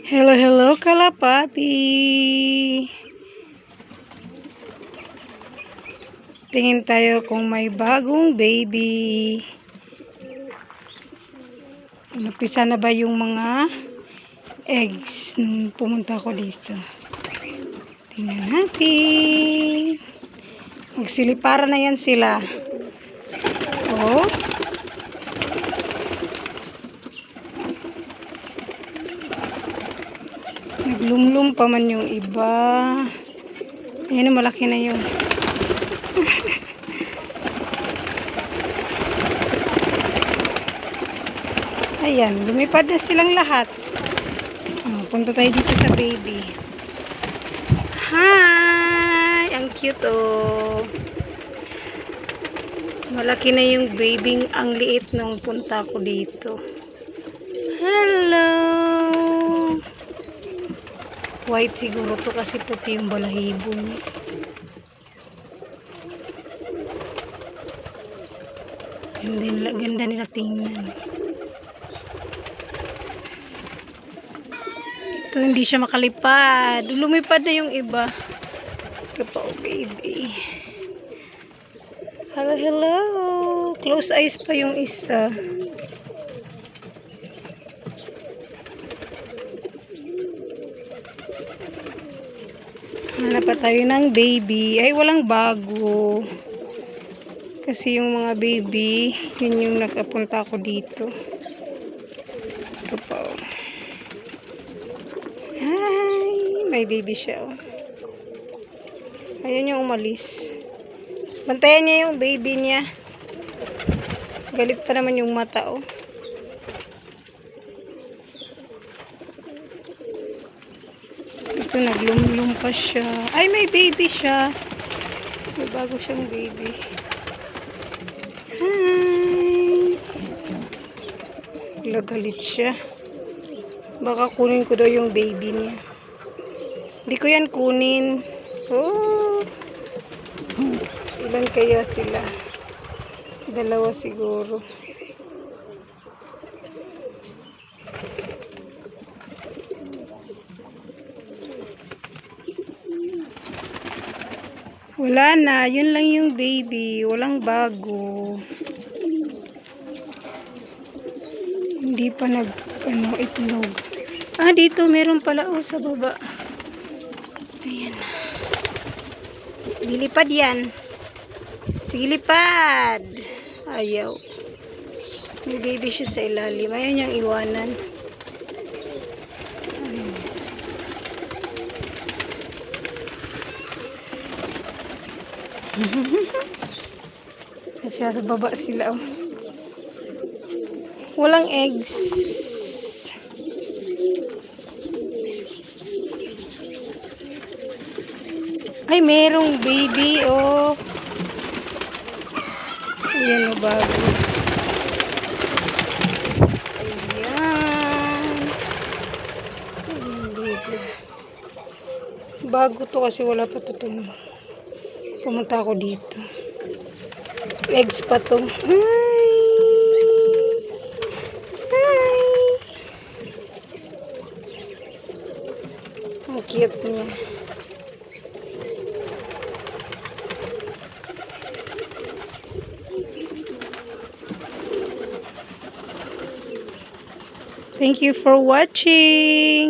Hello, hello, kalapati. Tingin tayo kung may bagong baby. Napisa na ba yung mga eggs nung pumunta ko dito? Tingnan natin. Magsiliparan na yan sila. Oh. Naglumlum pa man yung iba. Ayan, malaki na yun. Ayan, lumipad na silang lahat. Punta tayo dito sa baby. Hi! Ang cute oh. Malaki na yung baby. Ang liit nung punta ko dito. Hello! White siguro to kasi puti yung balahibo niya. Ganda nila tingnan. Ito hindi siya makalipad. Lumipad na yung iba. Kapaw baby. Hello, hello. Close eyes pa yung isa. Hanap pa tayo ng baby. Ay, walang bago. Kasi yung mga baby, yun yung nakapunta ako dito. Ito pa oh. Hi! May baby siya oh. Ayun yung umalis. Bantayan niya yung baby niya. Galit pa naman yung mata oh. Ito naglumlum pa siya. Ay, may baby siya. May bago siyang baby. Hi! Galit siya. Baka kunin ko daw yung baby niya. Hindi ko yan kunin. Oh! Ilan kaya sila? Dalawa siguro. Wala na. Yun lang yung baby. Walang bago. Hindi pa itlog. Ah, dito meron pala oh sa baba. Ayan. Lilipad yan. Sige, lipad. Ayaw. May baby siya sa ilalim. Ayaw niyang iwanan. Kasi sa baba sila oh. Walang eggs. Ay, merong baby oh. Ayan o, bago. Ayan. Bago to kasi wala pa to. Pumunta ako dito. Eggs pa to. Ang cute niya. Thank you for watching.